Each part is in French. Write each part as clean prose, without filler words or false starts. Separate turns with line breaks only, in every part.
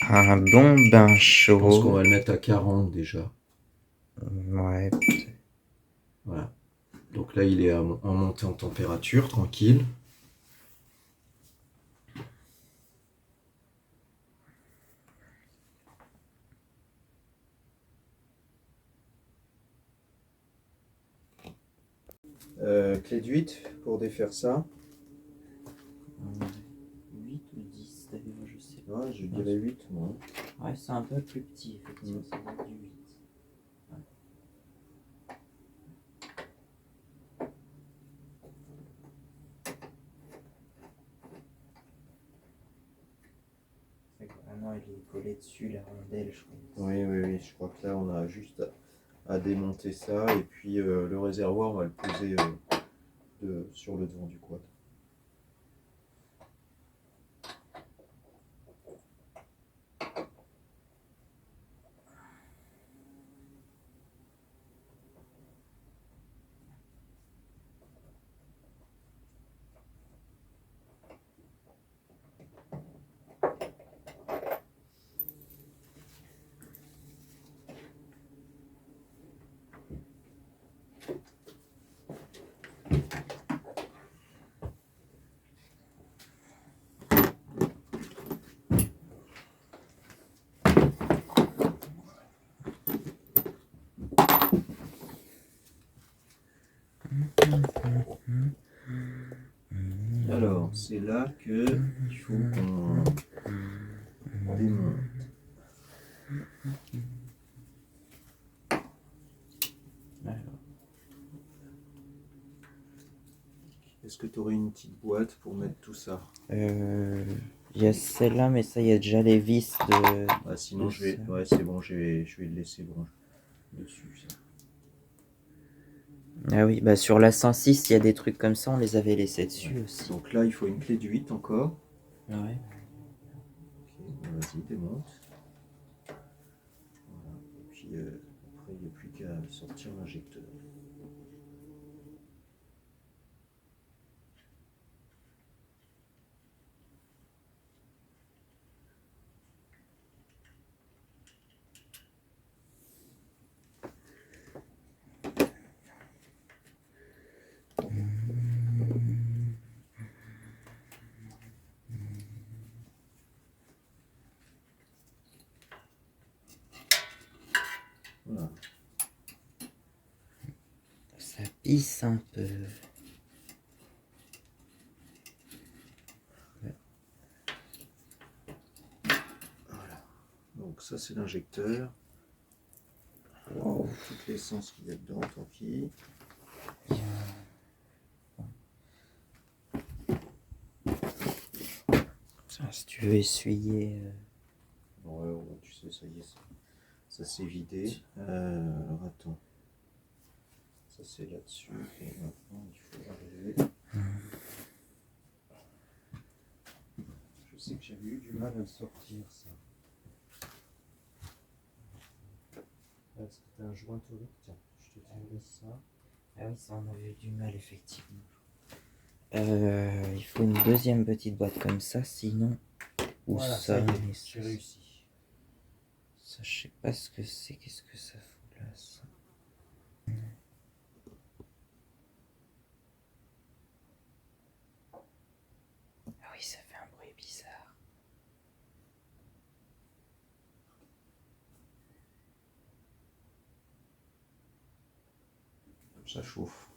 Un bon bain
Je pense qu'on
chaud.
va le mettre à 40 déjà.
Ouais.
Voilà. Donc là, il est en montée en température, tranquille. Clé de 8 pour défaire ça.
8 ou 10 d'ailleurs, je sais pas.
Ouais, je dirais 8, moi.
Ouais, c'est un peu plus petit, effectivement, ça doit être du 8. C'est que vraiment, il est collé dessus, la rondelle, je crois.
Oui, oui, oui. Je crois que là, on a juste à démonter ça. Et puis le réservoir, on va le poser sur le devant du quad. Alors, c'est là que il faut qu'on démonte. Est-ce que tu aurais une petite boîte pour mettre tout ça?
Il y a celle-là, mais ça, il y a déjà les vis de.
Ah, sinon,
de
je vais.
ça.
Ouais, c'est bon, je vais le laisser bon, dessus. Ça.
Ah oui, bah sur la 106, il y a des trucs comme ça, on les avait laissés dessus aussi.
Donc là, il faut une clé de 8 encore.
Ouais.
Ok, vas-y, démonte. Voilà. Et puis après, il n'y a plus qu'à sortir l'injecteur. Voilà.
Ça pisse un peu.
Voilà. Donc ça, c'est l'injecteur.
Wow.
Toute l'essence qu'il y a dedans, tant pis.
Si tu veux essuyer.
Ouais, ouais, tu sais, ça y est, ça s'est vidé. Alors attends. Ça c'est là-dessus. Et maintenant, il faut arriver. Je sais que j'avais eu du mal à le sortir, ça. Est-ce que tu as un joint torique? Tiens, je te laisse ça.
Ah oui, ça on avait eu du mal, effectivement. Il faut une deuxième petite boîte comme ça, sinon. Ou
Voilà,
ça,
y est,
mais
j'ai réussi.
ça, je sais pas ce que c'est. Qu'est-ce que ça fout là, ça? Ah oui, ça fait un bruit bizarre.
Ça chauffe.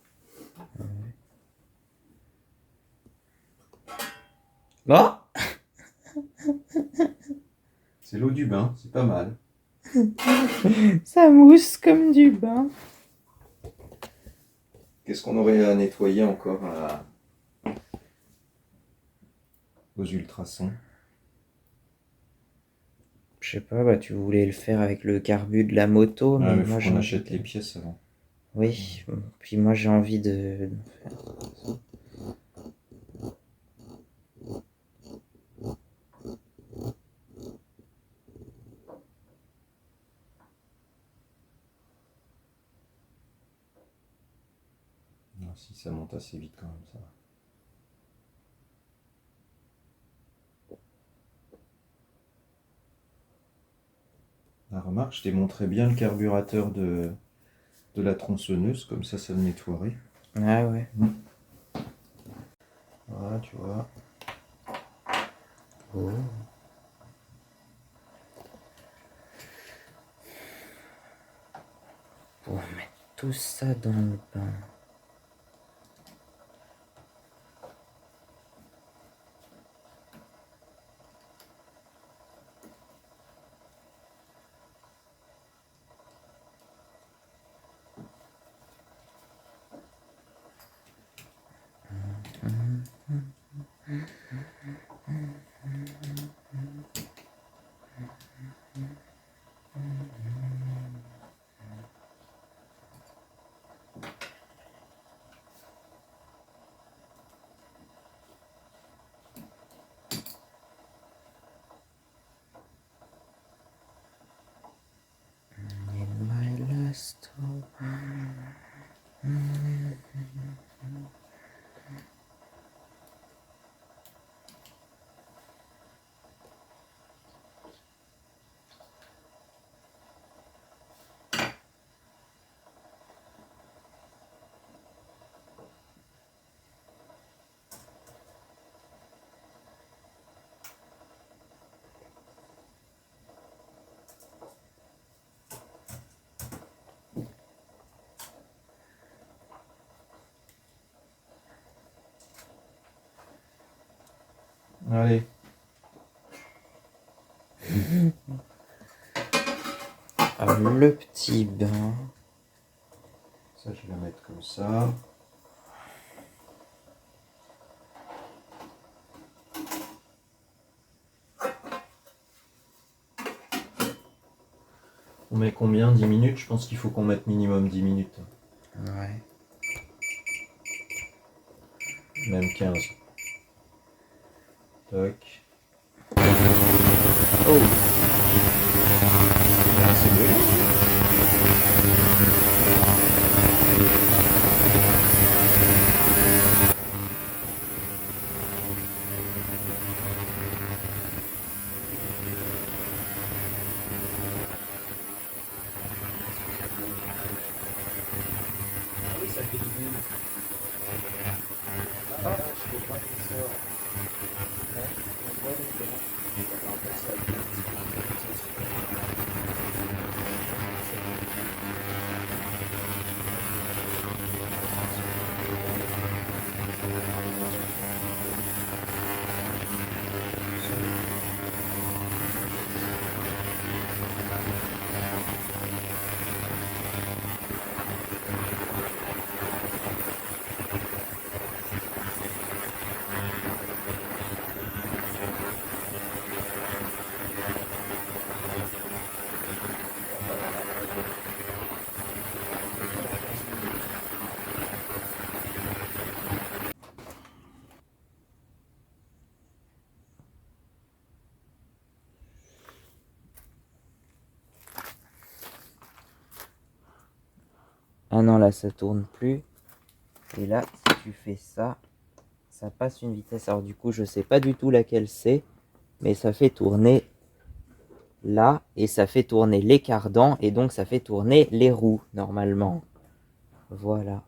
Oh!
C'est l'eau du bain, c'est pas mal.
Ça mousse comme du bain.
Qu'est-ce qu'on aurait à nettoyer encore aux ultrasons?
Je sais pas, bah tu voulais le faire avec le carbu de la moto, mais
Mais
moi
faut
j'ai
qu'on
envie
achète
de...
les pièces avant.
Oui, puis moi j'ai envie de...
Ah, si ça monte assez vite quand même, ça. La remarque, je t'ai montré bien le carburateur de la tronçonneuse, comme ça le nettoierait.
Ah ouais.
Voilà, tu vois.
Oh. Pour mettre tout ça dans le bain. In my last hope.
Allez.
Le petit bain.
Ça, je vais la mettre comme ça. On met combien? 10 minutes? Je pense qu'il faut qu'on mette minimum 10 minutes.
Ouais.
Même 15. Toc.
Oh.
C'est brûlant. Ah oui, ça fait du bruit. Ah, je sais pas que ça. Ouais, on voit donc là. En fait, ça fait un petit peu
Ah non, là ça tourne plus. Et là, si tu fais ça, ça passe une vitesse. Alors du coup, je sais pas du tout laquelle c'est, mais ça fait tourner là et ça fait tourner les cardans et donc ça fait tourner les roues normalement. Voilà.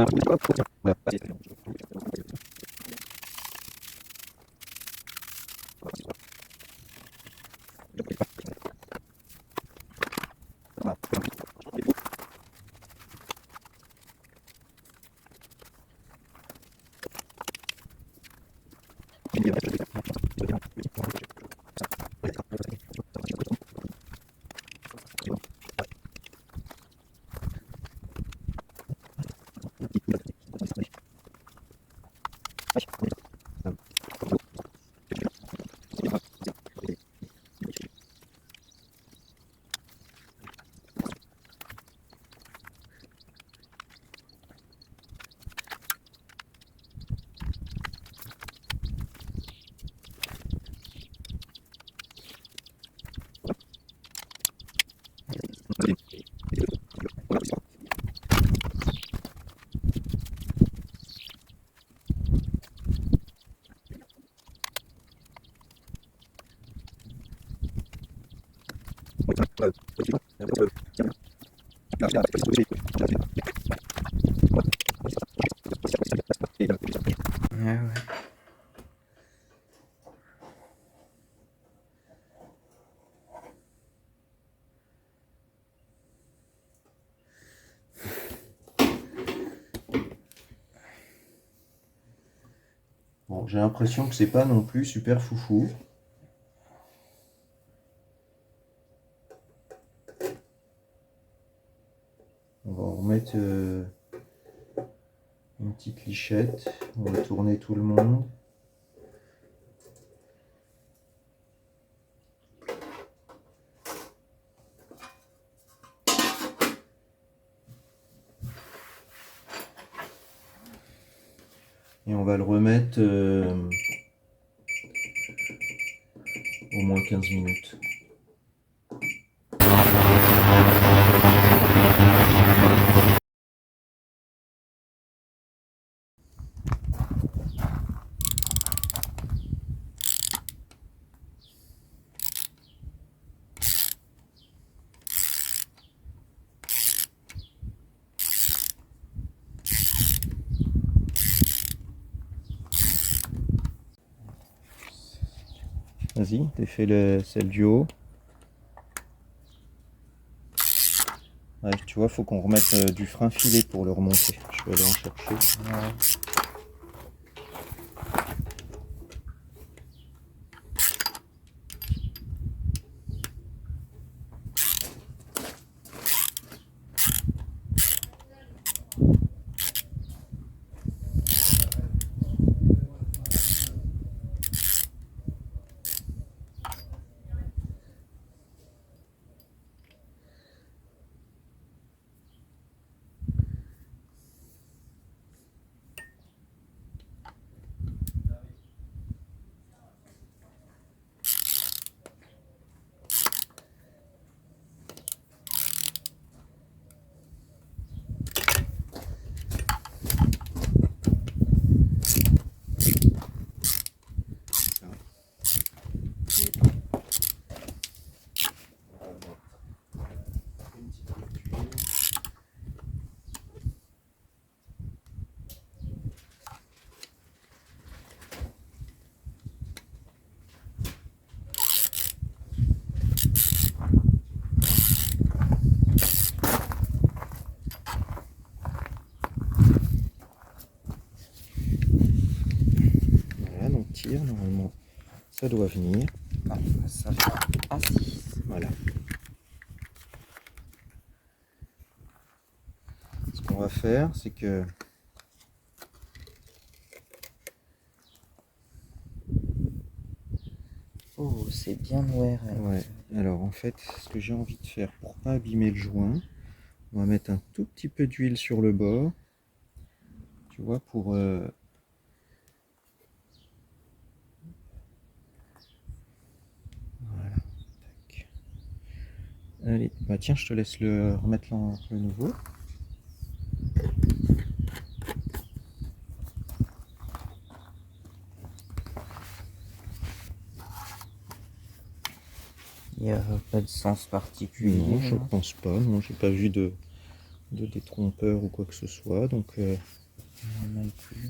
Ah ouais.
Bon, j'ai l'impression que c'est pas non plus super foufou. On va en remettre une petite lichette. On va tourner tout le monde. Et on va le remettre au moins 15 minutes. Vas-y, défais celle du haut. Ouais, tu vois, faut qu'on remette du frein filé pour le remonter. Je vais aller en chercher.
Ouais.
Voilà, donc tire, normalement, ça doit venir.
Ah, ça fait un 6.
Voilà. Ce qu'on va faire, c'est que
Oh, c'est bien noir.
ouais. Alors en fait, ce que j'ai envie de faire pour pas abîmer le joint, on va mettre un tout petit peu d'huile sur le bord. Tu vois, pour voilà. Tac. Allez, bah tiens, je te laisse le remettre le nouveau.
Il n'y a pas de sens particulier.
Non, je
hein.
pense pas. Non, j'ai pas vu de de détrompeur ou quoi que ce soit. Donc
On en a plus.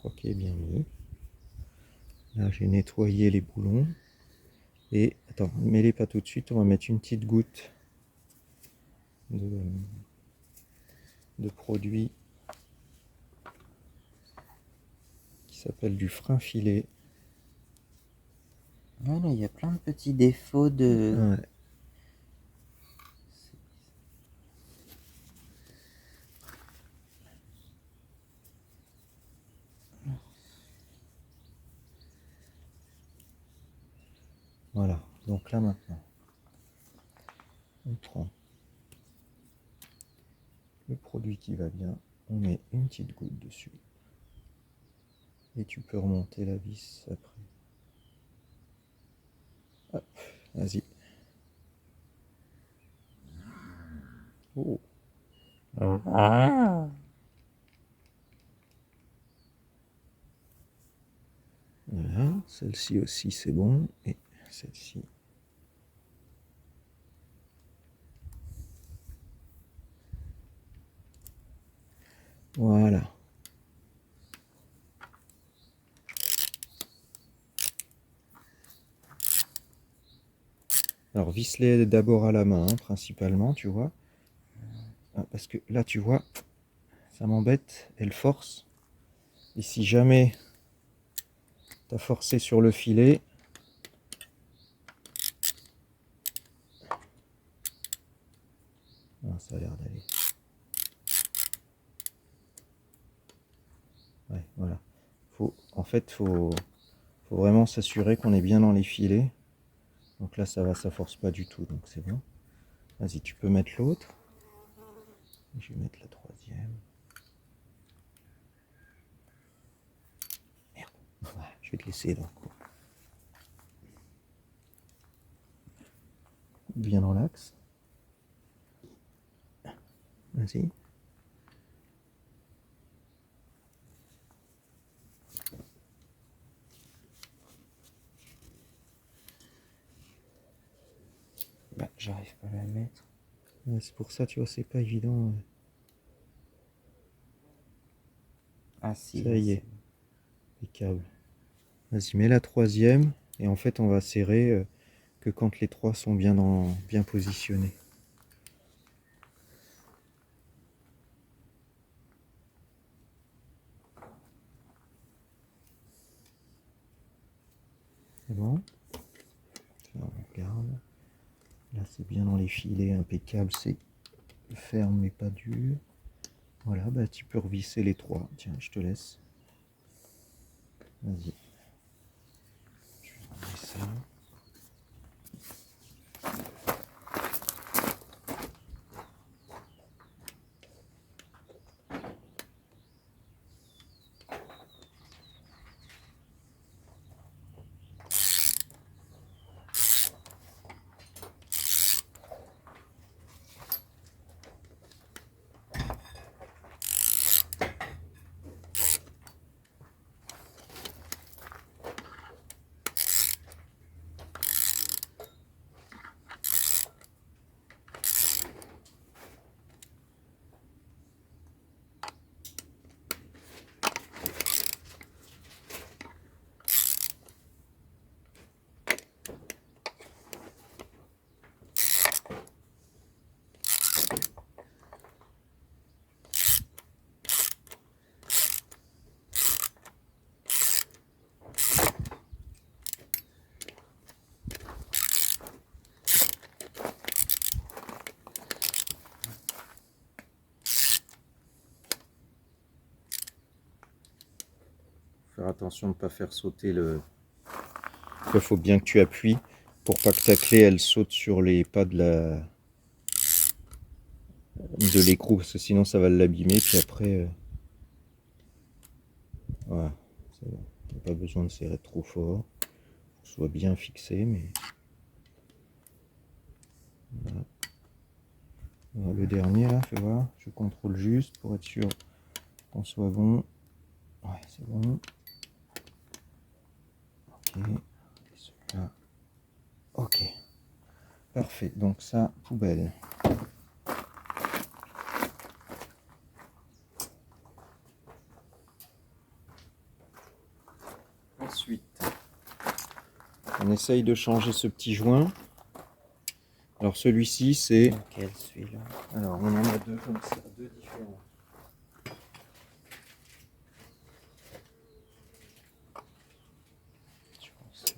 je crois qu'il est bien mis. Là j'ai nettoyé les boulons. Et attends, mets-les pas tout de suite, on va mettre une petite goutte de produit qui s'appelle du frein filet.
Voilà, il y a plein de petits défauts de...
Ouais. Voilà, donc là maintenant, on prend le produit qui va bien, on met une petite goutte dessus. Et tu peux remonter la vis après. Hop, vas-y. Oh. Voilà, celle-ci aussi c'est bon. Et celle-ci. Voilà. Alors visse-les d'abord à la main, hein, principalement, tu vois. Ah, parce que là, tu vois, ça m'embête, elle force. Et si jamais tu as forcé sur le filet, ah, ça a l'air d'aller. Ouais, voilà. En fait, faut vraiment s'assurer qu'on est bien dans les filets. Donc là, ça va, ça force pas du tout, donc c'est bon. Vas-y, tu peux mettre l'autre. Je vais mettre la troisième. Merde. Je vais te laisser là. Bien dans l'axe. Vas-y.
Bah, j'arrive pas à la mettre.
Ouais, c'est pour ça, tu vois, c'est pas évident.
Ah si,
Ça
là,
y
c'est
est, impeccable. Vas-y, mets la troisième. Et en fait, on va serrer que quand les trois sont bien positionnés. C'est bon. Ça, on regarde. Là, c'est bien dans les filets, impeccable. C'est ferme mais pas dur. Voilà, bah tu peux revisser les trois. Tiens, je te laisse. Vas-y. Je vais enlever ça. Faire attention de ne pas faire sauter le... Il faut bien que tu appuies pour pas que ta clé elle saute sur les pas de l'écrou, parce que sinon ça va l'abîmer. Puis après, voilà, c'est bon. Il n'y a pas besoin de serrer trop fort. Faut que ce soit bien fixé, mais voilà. Le dernier là, fais voir. Je contrôle juste pour être sûr qu'on soit bon. Ouais, c'est bon. Ok. Et celui-là. Ok. Parfait. Donc ça, poubelle. Ensuite, on essaye de changer ce petit joint. Alors celui-ci, c'est...
Lequel, celui-là?
Alors on en a deux comme ça, deux différents.
Je pense.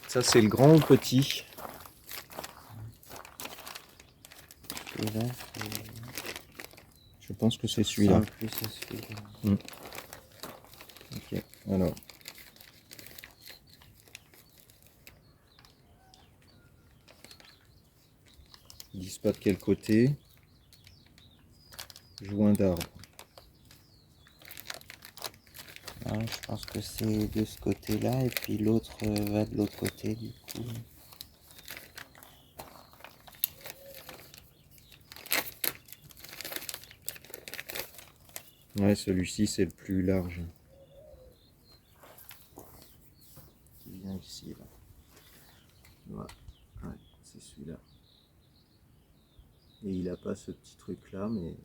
Ça c'est le grand ou petit?
Celui-là,
Je pense que c'est
c'est
celui-là.
plus c'est celui-là.
Ok, alors. Ils disent pas de quel côté. Joint d'arbre.
Ah, je pense que c'est de ce côté-là et puis l'autre va de l'autre côté du coup.
Ouais, celui-ci c'est le plus large. Qui vient ici là. Ouais, c'est celui-là. Et il a pas ce petit truc là, mais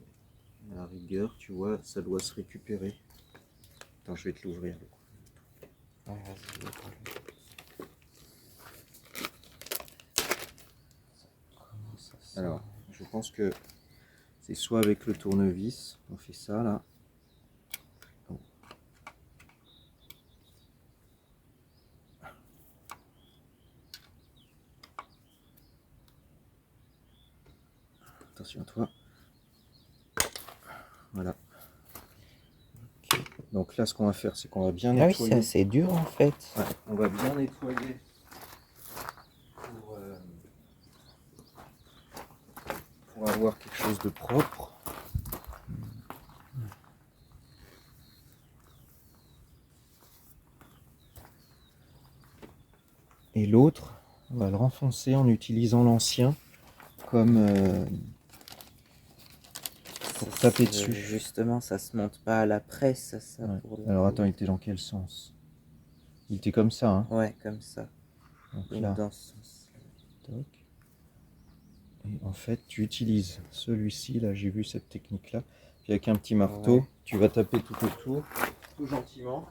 à la rigueur, tu vois, ça doit se récupérer. Attends, je vais te l'ouvrir.
Ouais, vas-y, ouvre-le. Comment ça sent?
Alors, je pense que c'est soit avec le tournevis, on fait ça là. Oh. Attention à toi. Voilà.
Ok.
Donc là, ce qu'on va faire, c'est qu'on va bien
Ah oui,
nettoyer.
c'est assez dur en fait.
Ouais, on va bien nettoyer pour avoir quelque chose de propre. Et l'autre, on va le renfoncer en utilisant l'ancien comme pour taper dessus.
Justement, ça se monte pas à la presse, ça
Ouais.
pour le
Alors
coup.
attends, il était dans quel sens? Il était comme ça, hein.
Ouais, comme ça.
Donc
Donc
là,
dans ce sens.
toc. Et en fait, tu utilises celui-ci, là, j'ai vu cette technique-là. Puis avec un petit marteau,
Ouais.
tu vas taper tout autour, tout gentiment.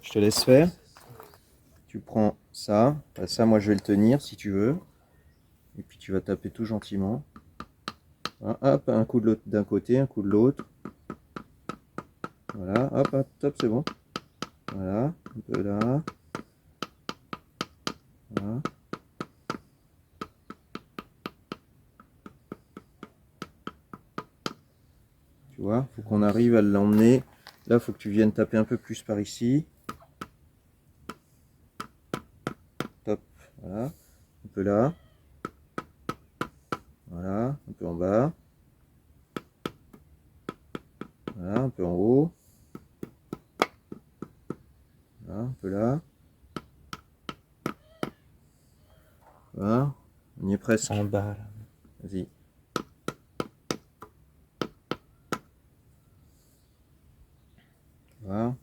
Je te laisse faire. Tu prends ça. Bah, ça, moi, je vais le tenir si tu veux. Et puis tu vas taper tout gentiment. Hein, hop, un coup de l'autre d'un côté, un coup de l'autre. Voilà, hop, hop, top, c'est bon. Voilà, un peu là. Voilà. Tu vois, faut qu'on arrive à l'emmener. Là, faut que tu viennes taper un peu plus par ici. Top, voilà. Un peu là. Voilà, un peu en bas. Voilà, un peu en haut. Voilà, un peu là. Voilà, on y est presque.
En bas là.
Vas-y. Voilà.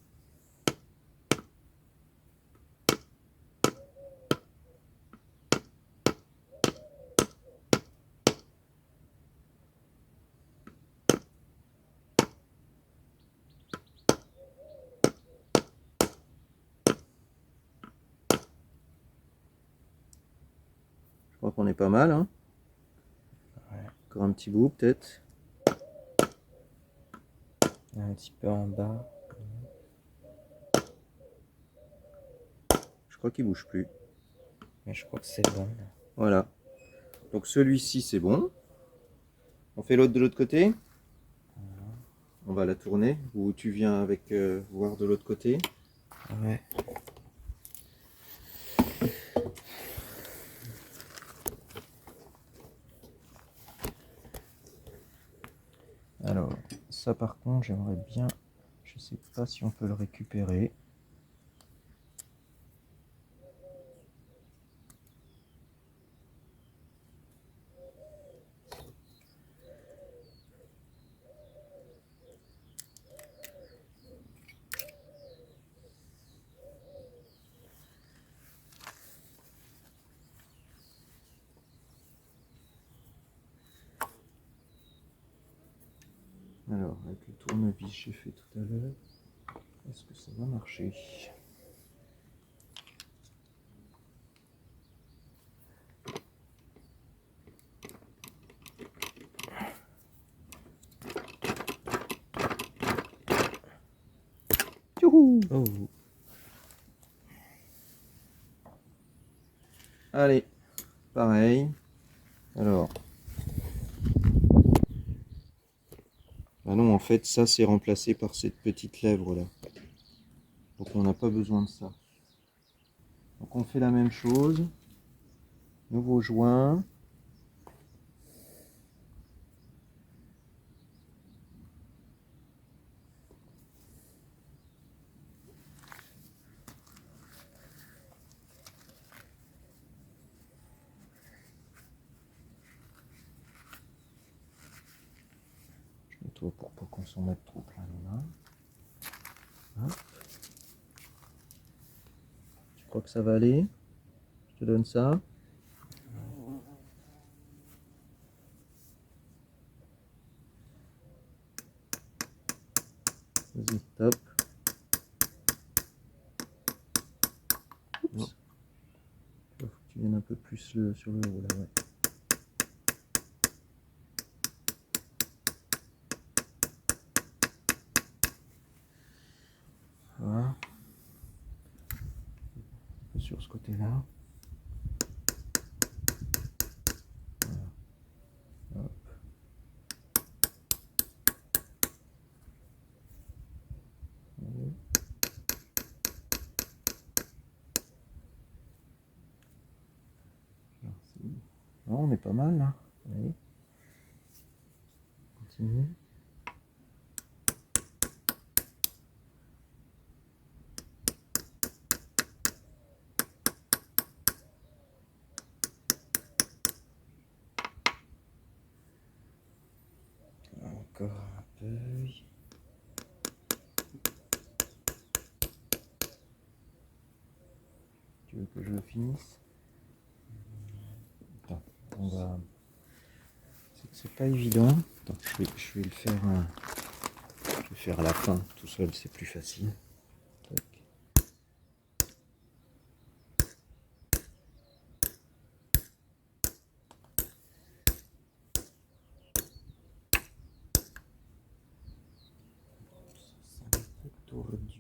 Je crois qu'on est pas mal, hein.
Ouais.
Encore un petit bout peut-être.
Un petit peu en bas.
Je crois qu'il bouge plus.
Mais je crois que c'est bon là.
Voilà. Donc celui-ci c'est bon. On fait l'autre de l'autre côté. On va la tourner. Ou tu viens avec voir de l'autre côté.
Ouais.
Alors, ça par contre, j'aimerais bien... Je sais pas si on peut le récupérer. Alors, avec le tournevis que j'ai fait tout à l'heure, est-ce que ça va marcher? Youhou!
Oh.
Allez, pareil. Alors. Ah non, en fait, ça c'est remplacé par cette petite lèvre là. Donc on n'a pas besoin de ça. Donc on fait la même chose. Nouveau joint. Je nettoie pour pas qu'on s'en mette trop plein les mains. Hop. Tu crois que ça va aller? Je te donne ça. Vas-y, top. Oups. Faut que tu viennes un peu plus sur le haut là, ouais. Voilà. Un peu sur ce côté-là. Voilà. Hop. Allez. Non, on est pas mal là. Allez. Continue.
Encore un peu.
Tu veux que je le finisse? Attends, on va... C'est pas évident. Attends, je vais le faire... Je vais faire à la fin. Tout seul, c'est plus facile. Tac. C'est un peu tordu.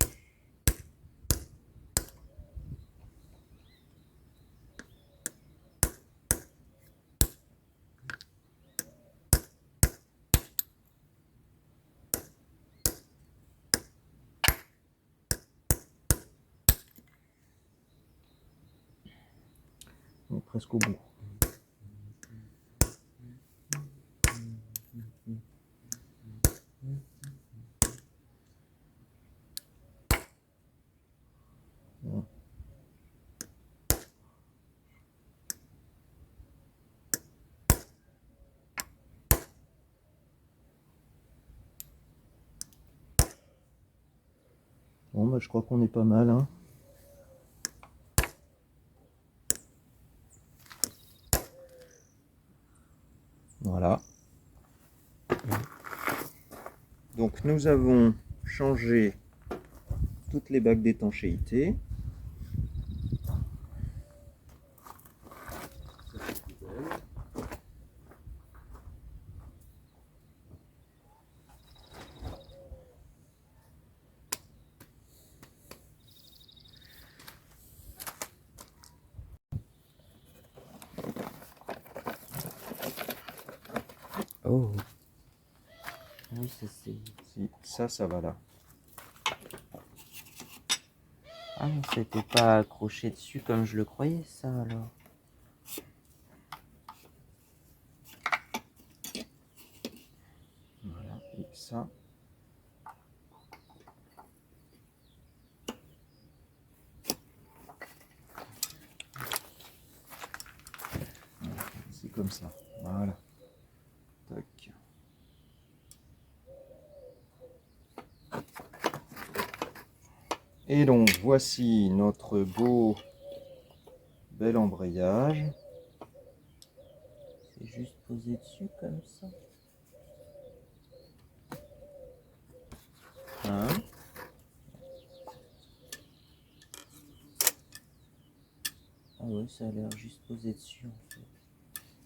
On est presque au bout. Voilà. Bon, bah, je crois qu'on est pas mal, hein. Voilà. Donc nous avons changé toutes les bagues d'étanchéité.
Oh. Oui, ça c'est...
Si, ça va là.
Ah non, c'était pas accroché dessus comme je le croyais, ça, alors.
Voilà, et ça. C'est comme ça. Voilà. Tac. Et donc, voici notre beau, bel embrayage.
C'est juste posé dessus comme ça.
Hein?
Ah ouais, ça a l'air juste posé dessus, en fait.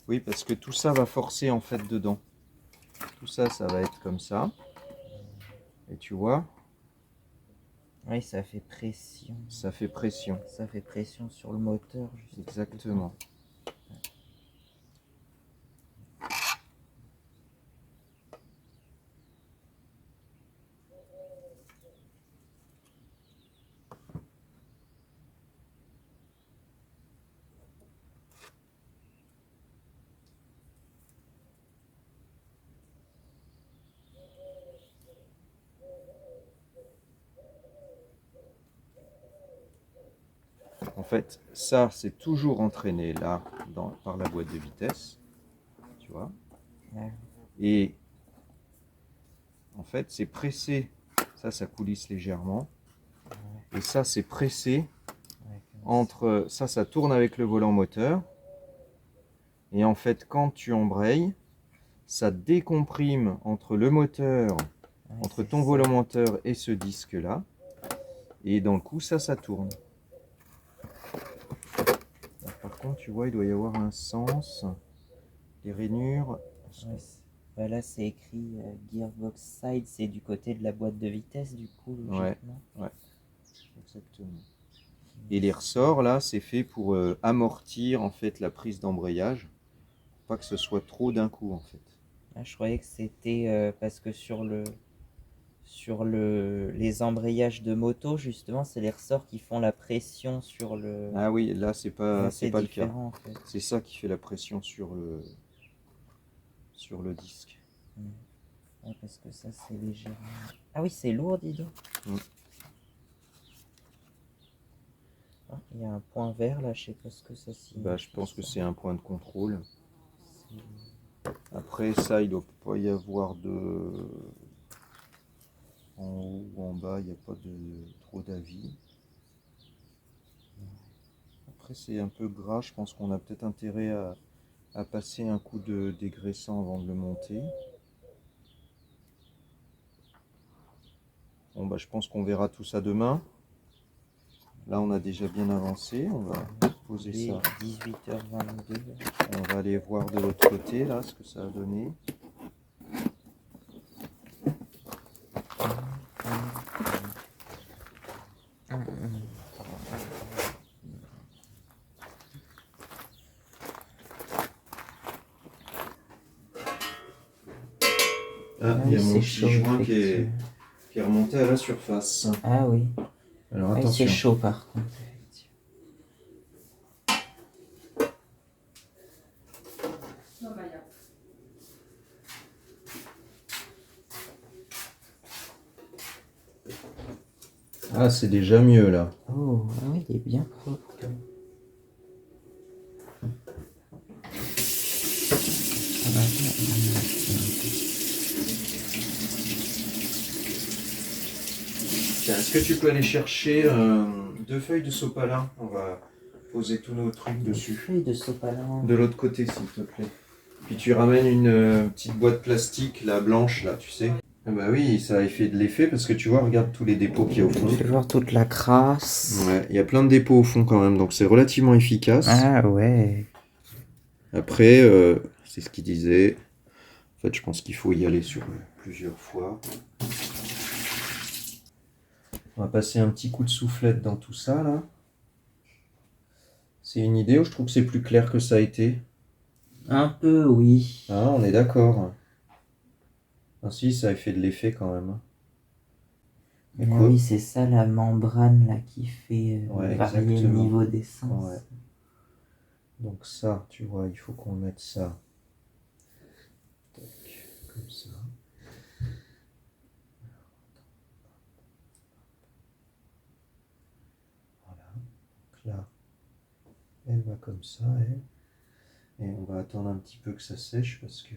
Oui, parce que tout ça va forcer en fait dedans. Tout ça, ça va être comme ça. Et tu vois,
Oui, ça fait pression.
ça fait pression.
Ça fait pression sur le moteur, juste.
Exactement. En fait, ça, c'est toujours entraîné là par la boîte de vitesse. Tu vois.
Ouais.
Et en fait, c'est pressé. Ça coulisse légèrement. Et ça, c'est pressé entre... Ça tourne avec le volant moteur. Et en fait, quand tu embrayes, ça décomprime entre le moteur,
Ouais,
entre
c'est
ton
ça.
volant moteur et ce disque-là. Et dans le coup, ça tourne. Par contre, tu vois, il doit y avoir un sens. Les rainures.
Ouais, bah là, c'est écrit Gearbox Side, c'est du côté de la boîte de vitesse, du coup, logiquement.
Ouais, exactement. Et les ressorts, là, c'est fait pour amortir, en fait, la prise d'embrayage. Pour pas que ce soit trop d'un coup, en fait.
Ah, je croyais que c'était parce que les embrayages de moto, justement, c'est les ressorts qui font la pression sur le...
Ah oui, là, c'est
Là,
pas
c'est
le cas.
différent, en fait.
C'est ça qui fait la pression sur le disque.
Ouais, parce que ça, c'est légèrement... Ah oui, c'est lourd, dis donc. Ah, il y a un point vert, là, je sais pas ce que ça signifie.
Bah, je pense que
ça.
c'est un point de contrôle.
C'est-
Après, ça, il doit pas y avoir de... En haut ou en bas, il n'y a pas de trop d'avis. Après, c'est un peu gras. Je pense qu'on a peut-être intérêt à passer un coup de dégraissant avant de le monter. Bon, bah, je pense qu'on verra tout ça demain. Là, on a déjà bien avancé. On va poser ça.
18h22.
On va aller voir de l'autre côté, là, ce que ça a donné. Ah, il y a mon petit joint qui est remonté à la surface.
Ah oui.
Alors
Ah,
attention.
c'est chaud par contre.
Ah, c'est déjà mieux là.
Oh, ah oui, il est bien propre.
Tiens, est-ce que tu peux aller chercher 2 feuilles de sopalin? On va poser tous nos trucs dessus.
Feuille de sopalin.
De l'autre côté, s'il te plaît. Puis tu ramènes une petite boîte plastique, la blanche, là, tu sais. Ah bah oui, ça a fait de l'effet parce que tu vois, regarde tous les dépôts qu'il y a au fond.
Je vais voir toute la crasse.
Ouais, il y a plein de dépôts au fond quand même, donc c'est relativement efficace.
Ah ouais.
Après, c'est ce qu'il disait. En fait, je pense qu'il faut y aller sur plusieurs fois. On va passer un petit coup de soufflette dans tout ça, là. C'est une idée ou je trouve que c'est plus clair que ça a été?
Un peu, oui.
Ah, on est d'accord. Ah si, ça a fait de l'effet quand même, hein.
Mais
Écoute.
oui, c'est ça la membrane là qui fait
Ouais,
varier le
exactement.
niveau d'essence.
Ouais. Donc ça, tu vois, il faut qu'on mette ça. Tac, comme ça. Voilà. Donc là, elle va comme ça, elle. Et on va attendre un petit peu que ça sèche parce que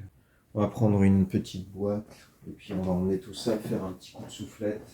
on va prendre une petite boîte et puis on va emmener tout ça, faire un petit coup de soufflette.